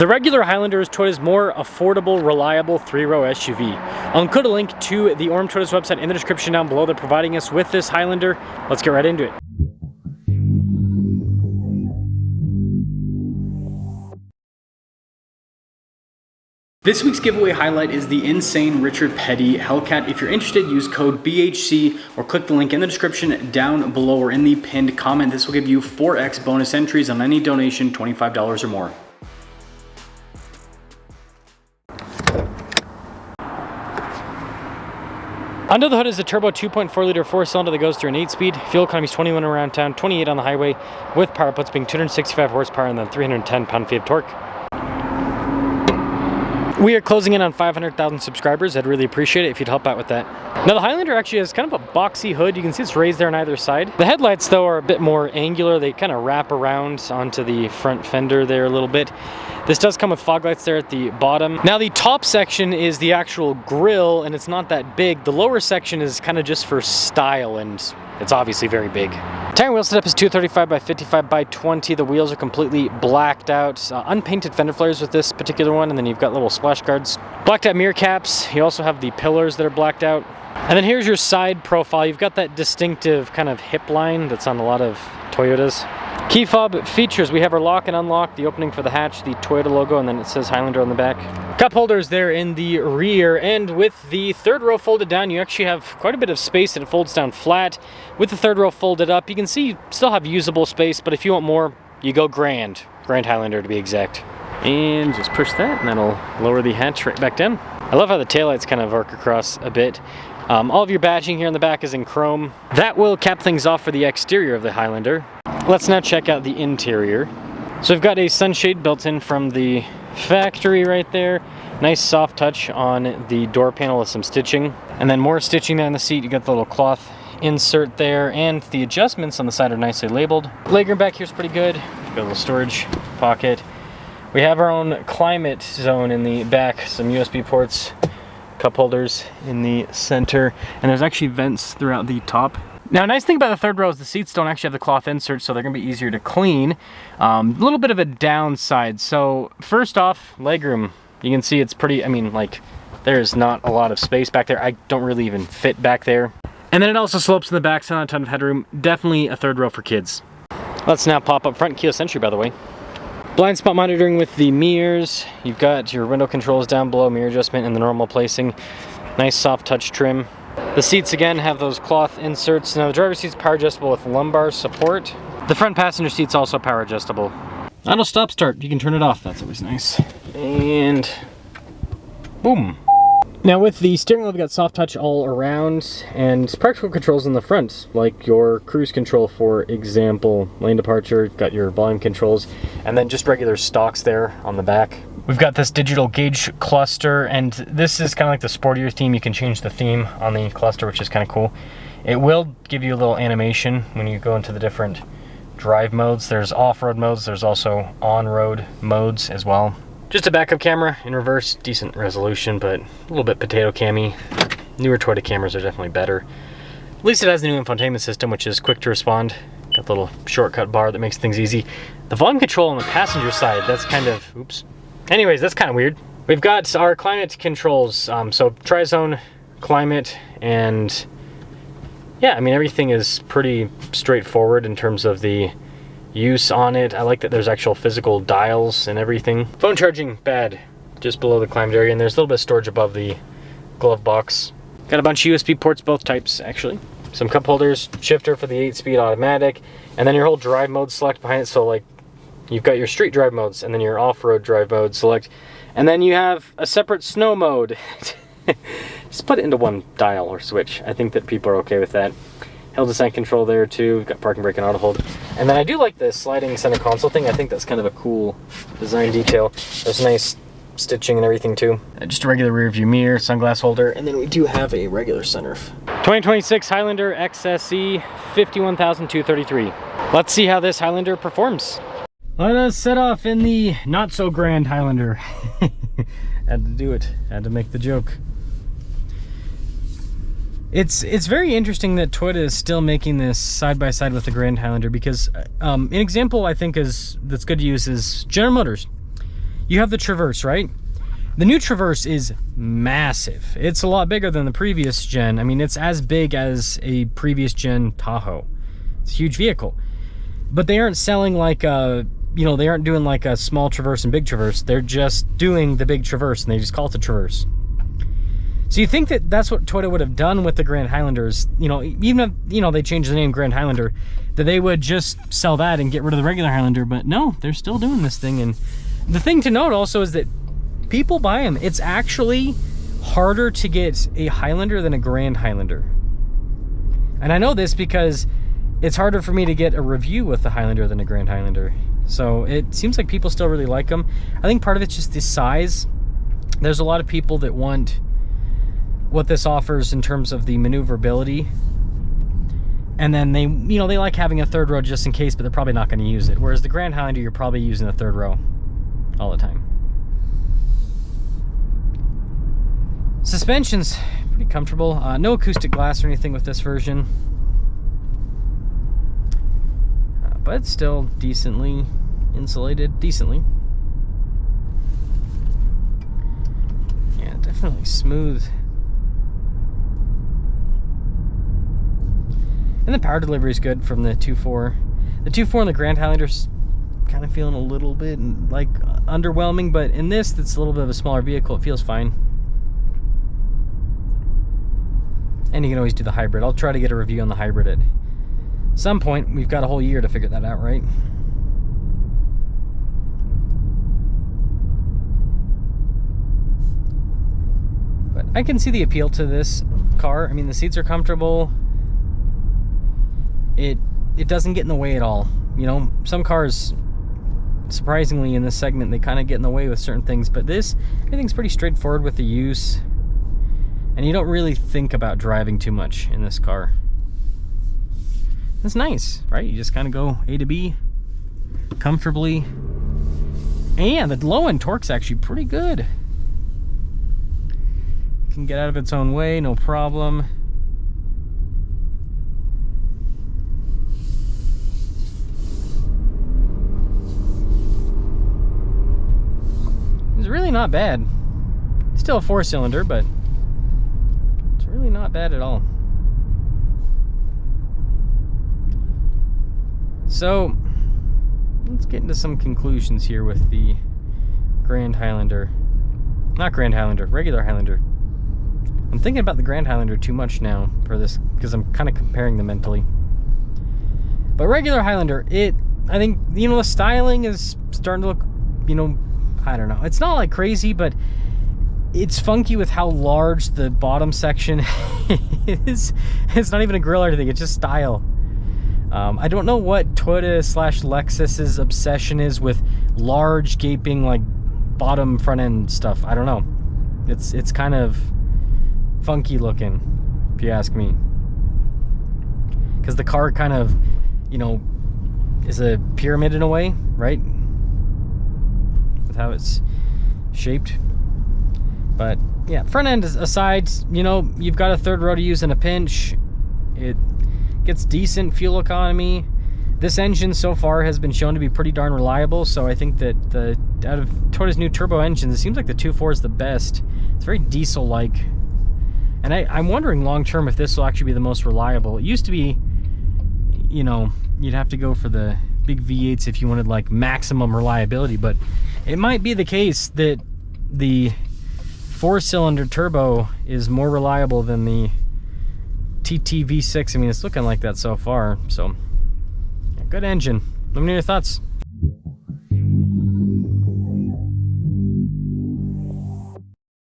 The regular Highlander is Toyota's more affordable, reliable 3-row SUV. I'll include a link to the Orem Toyota's website in the description down below. They're providing us with this Highlander. Let's get right into it. This week's giveaway highlight is the insane Richard Petty Hellcat. If you're interested, use code BHC or click the link in the description down below or in the pinned comment. This will give you 4x bonus entries on any donation, $25 or more. Under the hood is a turbo 2.4 liter 4-cylinder that goes through an 8-speed. Fuel economy is 21 around town, 28 on the highway, with power outputs being 265 horsepower and then 310 pound-feet of torque. We are closing in on 500,000 subscribers. I'd really appreciate it if you'd help out with that. Now the Highlander actually has kind of a boxy hood. You can see it's raised there on either side. The headlights though are a bit more angular. They kind of wrap around onto the front fender there a little bit. This does come with fog lights there at the bottom. Now the top section is the actual grille and it's not that big. The lower section is kind of just for style and it's obviously very big. Tire and wheel setup is 235 by 55 by 20. The wheels are completely blacked out. Unpainted fender flares with this particular one, and then you've got little splash guards. Blacked out mirror caps. You also have the pillars that are blacked out. And then here's your side profile. You've got that distinctive kind of hip line that's on a lot of Toyotas. Key fob features, we have our lock and unlock, the opening for the hatch, the Toyota logo, and then it says Highlander on the back. Cup holders there in the rear, and with the third row folded down, you actually have quite a bit of space and it folds down flat. With the third row folded up, you can see you still have usable space, but if you want more, you go Grand Highlander to be exact. And just push that, and that'll lower the hatch right back down. I love how the taillights kind of arc across a bit. All of your badging here in the back is in chrome. That will cap things off for the exterior of the Highlander. Let's now check out the interior. So we've got a sunshade built in from the factory right there. Nice soft touch on the door panel with some stitching. And then more stitching there in the seat. You got the little cloth insert there, and the adjustments on the side are nicely labeled. Legroom back here is pretty good. Got a little storage pocket. We have our own climate zone in the back, some USB ports, cup holders in the center, and there's actually vents throughout the top. Now, a nice thing about the third row is the seats don't actually have the cloth inserts, so they're gonna be easier to clean. A little bit of a downside. So first off, legroom. You can see it's pretty, I mean, like, there's not a lot of space back there. I don't really even fit back there. And then it also slopes in the back, so not a ton of headroom. Definitely a third row for kids. Let's now pop up front. Keyless entry, by the way. Blind spot monitoring with the mirrors. You've got your window controls down below, mirror adjustment and the normal placing. Nice soft touch trim. The seats again have those cloth inserts. Now the driver's seat's power adjustable with lumbar support. The front passenger seat's also power adjustable. Auto stop start, you can turn it off, that's always nice. And boom. Now with the steering wheel, we've got soft touch all around and practical controls in the front, like your cruise control, for example, lane departure, you've got your volume controls, and then just regular stocks there on the back. We've got this digital gauge cluster, and this is kind of like the sportier theme. You can change the theme on the cluster, which is kind of cool. It will give you a little animation when you go into the different drive modes. There's off-road modes, there's also on-road modes as well. Just a backup camera in reverse, decent resolution, but a little bit potato cammy. Newer Toyota cameras are definitely better. At least it has the new infotainment system, which is quick to respond. Got the little shortcut bar that makes things easy. The volume control on the passenger side, that's kind of, oops. Anyways, that's kind of weird. We've got our climate controls, so tri-zone, climate, and yeah, I mean, everything is pretty straightforward in terms of the use on it. I like that there's actual physical dials and everything. Phone charging, bad, just below the climate area, and there's a little bit of storage above the glove box. Got a bunch of USB ports, both types actually. Some cup holders, shifter for the 8-speed automatic, and then your whole drive mode select behind it. So like, you've got your street drive modes, and then your off-road drive mode select, and then you have a separate snow mode. Just put it into one dial or switch. I think that people are okay with that. Hill descent control there too. We've got parking brake and auto hold. And then I do like the sliding center console thing. I think that's kind of a cool design detail. There's nice stitching and everything too. Just a regular rear view mirror, sunglass holder, and then we do have a regular sunroof. 2026 Highlander XSE, 51,233. Let's see how this Highlander performs. Let us set off in the not so grand Highlander. Had to do it, had to make the joke. It's very interesting that Toyota is still making this side by side with the Grand Highlander, because an example I think that's good to use is General Motors. you have the Traverse, right? The new Traverse is massive. It's a lot bigger than the previous gen. I mean, it's as big as a previous gen Tahoe. It's a huge vehicle. But they aren't selling like a, you know, they aren't doing like a small Traverse and big Traverse. They're just doing the big Traverse, and they just call it the Traverse. So you think that that's what Toyota would have done with the Grand Highlanders, you know, even if, you know, they changed the name Grand Highlander, that they would just sell that and get rid of the regular Highlander. But no, they're still doing this thing. And the thing to note also is that people buy them. It's actually harder to get a Highlander than a Grand Highlander. And I know this because it's harder for me to get a review with the Highlander than a Grand Highlander. So it seems like people still really like them. I think part of it's just the size. There's a lot of people that want what this offers in terms of the maneuverability. And then they, you know, they like having a third row just in case, but they're probably not going to use it. Whereas the Grand Highlander, you're probably using the third row all the time. Suspension's pretty comfortable. No acoustic glass or anything with this version. But it's still decently insulated. Decently. Yeah, definitely smooth. And the power delivery is good from the 2.4. The 2.4 and the Grand Highlander's kind of feeling a little bit like underwhelming, but in this, that's a little bit of a smaller vehicle, it feels fine. And you can always do the hybrid. I'll try to get a review on the hybrid at some point. We've got a whole year to figure that out, right? But I can see the appeal to this car. I mean, the seats are comfortable. It doesn't get in the way at all. You know, some cars, surprisingly in this segment, they kind of get in the way with certain things, but this, everything's pretty straightforward with the use. And you don't really think about driving too much in this car. It's nice, right? You just kind of go A to B comfortably. And the low end torque's actually pretty good. It can get out of its own way, no problem. It's really not bad. Still a 4-cylinder, but it's really not bad at all. So let's get into some conclusions here with the Grand Highlander. Not Grand Highlander, regular Highlander. I'm thinking about the Grand Highlander too much now for this because I'm kind of comparing them mentally. But regular Highlander, I think, you know, the styling is starting to look, you know, I don't know. It's not like crazy, but it's funky with how large the bottom section is. It's not even a grill or anything, it's just style. I don't know what Toyota / Lexus's obsession is with large gaping like bottom front end stuff. I don't know. It's kind of funky looking, if you ask me. Because the car kind of, you know, is a pyramid in a way, right? With how it's shaped. But yeah, front end aside, you know, you've got a third row to use in a pinch. It gets decent fuel economy. This engine so far has been shown to be pretty darn reliable, so I think that out of Toyota's new turbo engines, it seems like the 2.4 is the best. It's very diesel-like. And I'm wondering long-term if this will actually be the most reliable. It used to be, you know, you'd have to go for the big V8s if you wanted like maximum reliability, but it might be the case that the 4-cylinder turbo is more reliable than the TT V6. I mean, it's looking like that so far. So, yeah, good engine. Let me know your thoughts.